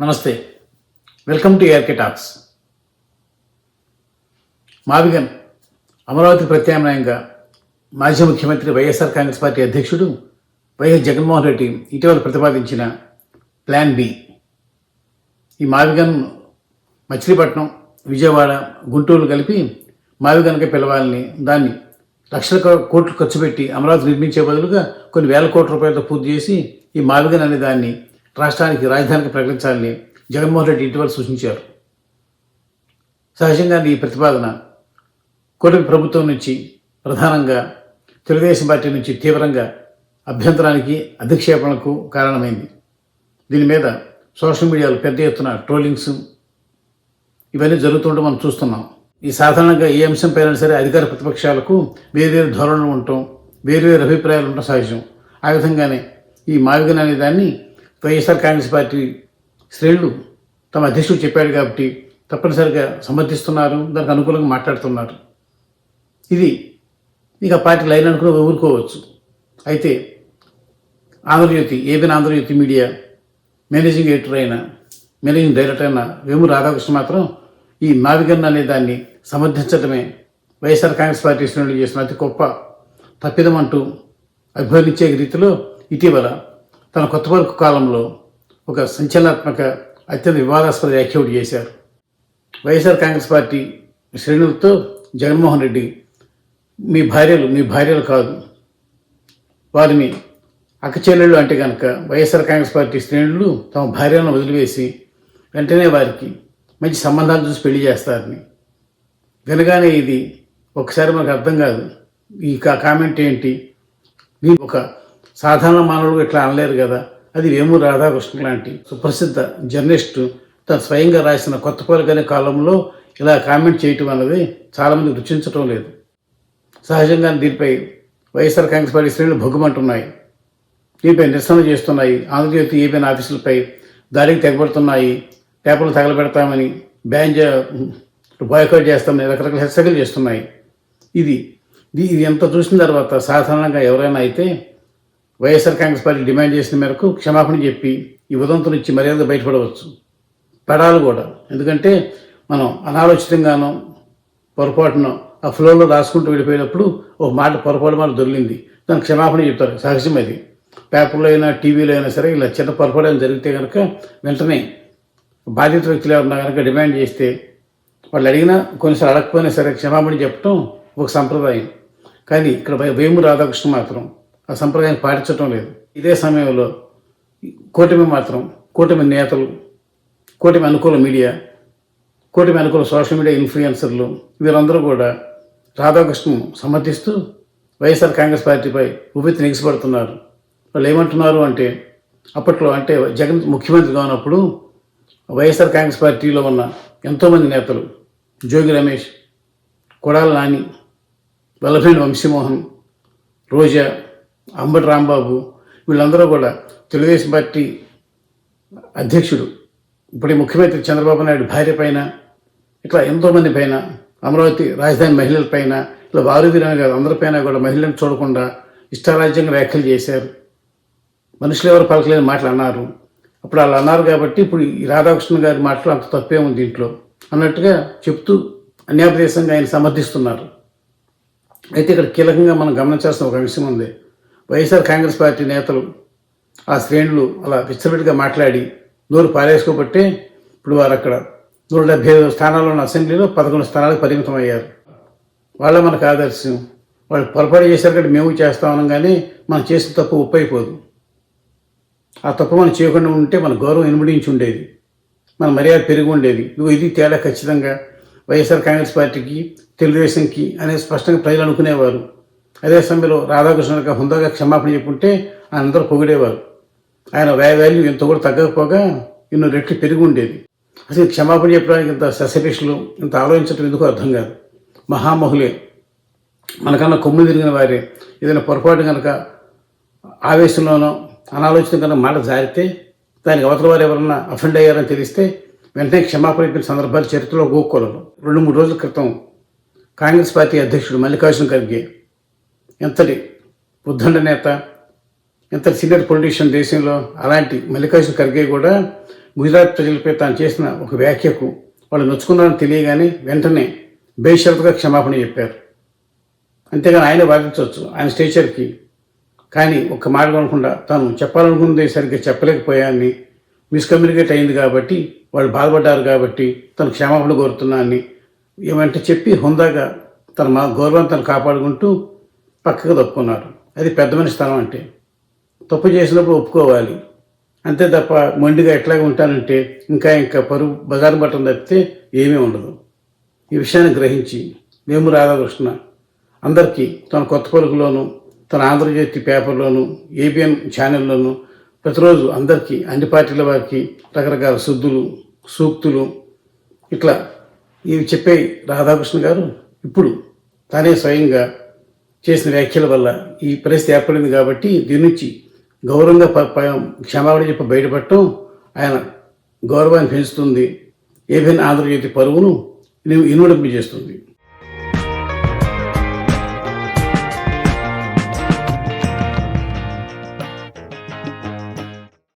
నమస్తే. Welcome to ARK talks. మావిగన్ అమరావతి ప్రత్యామ్నాయంగా మాజీ ముఖ్యమంత్రి వైఎస్ఆర్ కాంగ్రెస్ పార్టీ అధ్యక్షుడు వైఎస్ జగన్మోహన్ రెడ్డి ఇటీవల ప్రతిపాదించిన ప్లాన్ బి. ఈ మావిగన్ మచిలీపట్నం, విజయవాడ, గుంటూరు కలిపి మావిగన్గా పిలవాలని, దాన్ని లక్షల కోట్లు ఖర్చు పెట్టి అమరావతి నిర్మించే బదులుగా కొన్ని వేల కోట్ల రూపాయలతో పూర్తి చేసి ఈ మావిగన్ అనే దాన్ని రాష్ట్రానికి రాజధానికి ప్రకటించాలని జగన్మోహన్ రెడ్డి ఇటీవల సూచించారు. సహజంగా ఈ ప్రతిపాదన కూటమి ప్రభుత్వం నుంచి, ప్రధానంగా తెలుగుదేశం పార్టీ నుంచి తీవ్రంగా అభ్యంతరానికి, అధిక్షేపణకు కారణమైంది. దీని మీద సోషల్ మీడియాలో పెద్ద ఎత్తున ట్రోలింగ్స్ ఇవన్నీ జరుగుతుండడం మనం చూస్తున్నాం. ఈ సాధారణంగా ఏ అంశంపైనా సరే అధికార ప్రతిపక్షాలకు వేర్వేరు ధోరణులు ఉండటం, వేర్వేరు అభిప్రాయాలు ఉండటం సహజం. ఆ విధంగానే ఈ మావిగన్ అనే దాన్ని వైఎస్ఆర్ కాంగ్రెస్ పార్టీ శ్రేణులు తమ అధ్యక్షుడు చెప్పాడు కాబట్టి తప్పనిసరిగా సమర్థిస్తున్నారు, దానికి అనుకూలంగా మాట్లాడుతున్నారు. ఇది ఇక పార్టీ లైన్ అనుకుని ఊరుకోవచ్చు. అయితే Andhrajyothi, ABN Andhrajyothi media managing director అయిన వేమూరి రాధాకృష్ణ మాత్రం ఈ మావిగన్ అనే దాన్ని సమర్థించడమే వైఎస్ఆర్ కాంగ్రెస్ పార్టీ శ్రేణులు చేసిన అతి గొప్ప తప్పిదమంటూ అభివర్ణించే రీతిలో ఇటీవల తన కొత్త వరకు కాలంలో ఒక సంచలనాత్మక, అత్యంత వివాదాస్పద వ్యాఖ్య చేశారు. వైఎస్ఆర్ కాంగ్రెస్ పార్టీ శ్రేణులతో జగన్మోహన్ రెడ్డి మీ భార్యలు కాదు, వారిని అక్కచెల్లెళ్ళు అంటే కనుక వైఎస్ఆర్ కాంగ్రెస్ పార్టీ శ్రేణులు తమ భార్యలను వదిలివేసి వెంటనే వారికి మంచి సంబంధాలు చూసి పెళ్లి చేస్తారని వినగానే ఇది ఒకసారి మనకు అర్థం కాదు. ఈ కామెంట్ ఏంటి, ఒక సాధారణ మానవుడు ఇట్లా అనలేరు కదా. అది వేమూరి రాధాకృష్ణ లాంటి సుప్రసిద్ధ జర్నలిస్టు తను స్వయంగా రాసిన కొత్త పలుకనే కాలంలో ఇలా కామెంట్ చేయటం అన్నది చాలామంది రుచించటం లేదు. సహజంగా దీనిపై వైఎస్ఆర్ కాంగ్రెస్ పార్టీ శ్రేణులు భగ్గుమంటున్నాయి, దీనిపై నిరసన చేస్తున్నాయి. ఆంధ్రజ్యోతి, ఏబిఎన్ ఆఫీసులపై దాడికి తెగబడుతున్నాయి, పేపర్లు తగలబెడతామని, బాయ్కాట్ చేస్తామని రకరకాల హెచ్చరికలు చేస్తున్నాయి. ఇది ఎంత చూసిన తర్వాత సాధారణంగా ఎవరైనా అయితే వైఎస్ఆర్ కాంగ్రెస్ పార్టీ డిమాండ్ చేసిన మేరకు క్షమాపణ చెప్పి ఈ ఉదంతం నుంచి మర్యాదగా బయటపడవచ్చు, పడాలి కూడా. ఎందుకంటే మనం అనాలోచితంగానో పొరపాటునో ఆ ఫ్లోలో రాసుకుంటూ వెళ్ళిపోయినప్పుడు ఒక పొరపాటు మాట దొరికింది, దానికి క్షమాపణ చెప్తారు, సహజం. అది పేపర్లో అయినా టీవీలో అయినా సరే ఇలా చిన్న పొరపాటు అయినా జరిగితే కనుక వెంటనే బాధిత వ్యక్తులు ఎవరన్నా కనుక డిమాండ్ చేస్తే వాళ్ళు అడిగినా, కొన్నిసార్లు అడగకపోయినా సరే క్షమాపణ చెప్పడం ఒక సంప్రదాయం. కానీ ఇక్కడ వేమూరి రాధాకృష్ణ మాత్రం ఆ సంప్రదాయాన్ని పాటించడం లేదు. ఇదే సమయంలో కూటమి నేతలు, కూటమి అనుకూల మీడియా, కూటమి అనుకూల సోషల్ మీడియా ఇన్ఫ్లుయెన్సర్లు వీరందరూ కూడా రాధాకృష్ణను సమర్థిస్తూ వైఎస్ఆర్ కాంగ్రెస్ పార్టీపై ఉవ్వెత్తి నెగిసిపడుతున్నారు. వాళ్ళు ఏమంటున్నారు అంటే, అప్పట్లో అంటే జగన్ ముఖ్యమంత్రిగా ఉన్నప్పుడు వైఎస్ఆర్ కాంగ్రెస్ పార్టీలో ఉన్న ఎంతోమంది నేతలు, జోగి రమేష్, కొడాల నాని, వల్లభనేని వంశీమోహన్, రోజా, అంబటి రాంబాబు వీళ్ళందరూ కూడా తెలుగుదేశం పార్టీ అధ్యక్షుడు, ఇప్పుడు ముఖ్యమంత్రి చంద్రబాబు నాయుడు భార్య పైన, ఇట్లా ఎంతోమంది పైన, అమరావతి రాజధాని మహిళల పైన, ఇట్లా వారు వీరని కాదు అందరిపైన కూడా మహిళలను చూడకుండా ఇష్టారాజ్యంగా వ్యాఖ్యలు చేశారు. మనుషులు ఎవరు పలకలేని మాటలు అన్నారు. అప్పుడు వాళ్ళు అన్నారు కాబట్టి ఇప్పుడు ఈ రాధాకృష్ణ గారి మాటలు అంత తప్పే ఉంది దీంట్లో అన్నట్టుగా చెప్తూ అన్యాపదేశంగా ఆయన సమర్థిస్తున్నారు. అయితే ఇక్కడ కీలకంగా మనం గమనించాల్సిన ఒక విషయం ఉంది. వైఎస్ఆర్ కాంగ్రెస్ పార్టీ నేతలు, ఆ శ్రేణులు అలా విచ్చలవిడిగా మాట్లాడి నోరు పారేసుకోబట్టే ఇప్పుడు వారు అక్కడ 175 స్థానాల్లో ఉన్న అసెంబ్లీలో 11 స్థానాలకు పరిమితం అయ్యారు. వాళ్ళ మనకు ఆదర్శం. వాళ్ళు పొరపాటు చేశారు కాబట్టి మేము చేస్తామనగానే మనం చేసిన తప్పు ఒప్పైపోదు. ఆ తప్పు మనం చేయకుండా ఉంటే మన గౌరవం ఇనుమడించి ఉండేది, మన మర్యాద పెరిగి ఉండేది. ఇది తేడా ఖచ్చితంగా వైఎస్ఆర్ కాంగ్రెస్ పార్టీకి, తెలుగుదేశంకి అనేది స్పష్టంగా ప్రజలు అనుకునేవారు. అదే సమయంలో రాధాకృష్ణ హుందాగా క్షమాపణ చెప్పుంటే అందరూ పొగిడేవారు. ఆయన వాల్యూ ఇంత కూడా తగ్గకపోగా ఎన్నో రెట్లు పెరిగి ఉండేది. అసలు క్షమాపణ చెప్పడానికి ఇంత ససపిషలు, ఇంత ఆలోచించడం ఎందుకు అర్థం కాదు. మహామహులే, మనకన్నా కొమ్ము తిరిగిన వారే ఏదైనా పొరపాటు కనుక ఆవేశంలోనో అనాలోచితం కనుక మాట జారితే, దానికి అవతల వారు ఎవరన్నా అఫెండ్ అయ్యారని తెలిస్తే వెంటనే క్షమాపణ చెప్పిన సందర్భాలు చరిత్రలో గోక్కోలేదు. 2-3 రోజుల క్రితం కాంగ్రెస్ పార్టీ అధ్యక్షుడు మల్లికార్జున ఖర్గే, ఎంతటి ఉద్దండ నేత, ఎంత సీనియర్ పొలిటీషియన్ దేశంలో, అలాంటి మల్లికార్జున ఖర్గే కూడా గుజరాత్ ప్రజలపై తాను చేసిన ఒక వ్యాఖ్యకు వాళ్ళు నొచ్చుకున్నారని తెలియగానే వెంటనే బేషరతుగా క్షమాపణ చెప్పారు. అంతేగాని ఆయన వాదించవచ్చు ఆయన స్టేచర్కి, కానీ ఒక్క మాట కొనకుండా తాను చెప్పాలనుకున్నది సరిగ్గా చెప్పలేకపోయాన్ని, మిస్కమ్యూనికేట్ అయింది కాబట్టి వాళ్ళు బాధపడ్డారు కాబట్టి తను క్షమాపణ కోరుతున్నా అని ఏమంటే చెప్పి హుందాగా తన గౌరవాన్ని తను కాపాడుకుంటూ పక్కకు తప్పుకున్నారు. అది పెద్ద మనిషి స్థానం అంటే. తప్పు చేసినప్పుడు ఒప్పుకోవాలి, అంతే తప్ప మొండిగా ఎట్లాగే ఉంటానంటే ఇంకా పరువు బజారు బట్టం తప్పితే ఏమీ ఉండదు. ఈ విషయాన్ని గ్రహించి వేము రాధాకృష్ణ అందరికీ తన కొత్త పలుకులోను, తన ఆంధ్రజ్యోతి పేపర్లోను, ఏబిఎన్ ఛానల్లోను ప్రతిరోజు అందరికీ అన్ని పార్టీల వారికి రకరకాల శుద్ధులు, సూక్తులు ఇట్లా ఇవి చెప్పే రాధాకృష్ణ గారు ఇప్పుడు తానే స్వయంగా చేసిన వ్యాఖ్యల వల్ల ఈ పరిస్థితి ఏర్పడింది కాబట్టి దీని నుంచి గౌరవంగా క్షమాపణ చెప్పి బయటపడటం ఆయన గౌరవాన్ని పెంచుతుంది. ఏబిఎన్ ఆంధ్రజ్యోతి పరువును ఇనుమడింపు చేస్తుంది.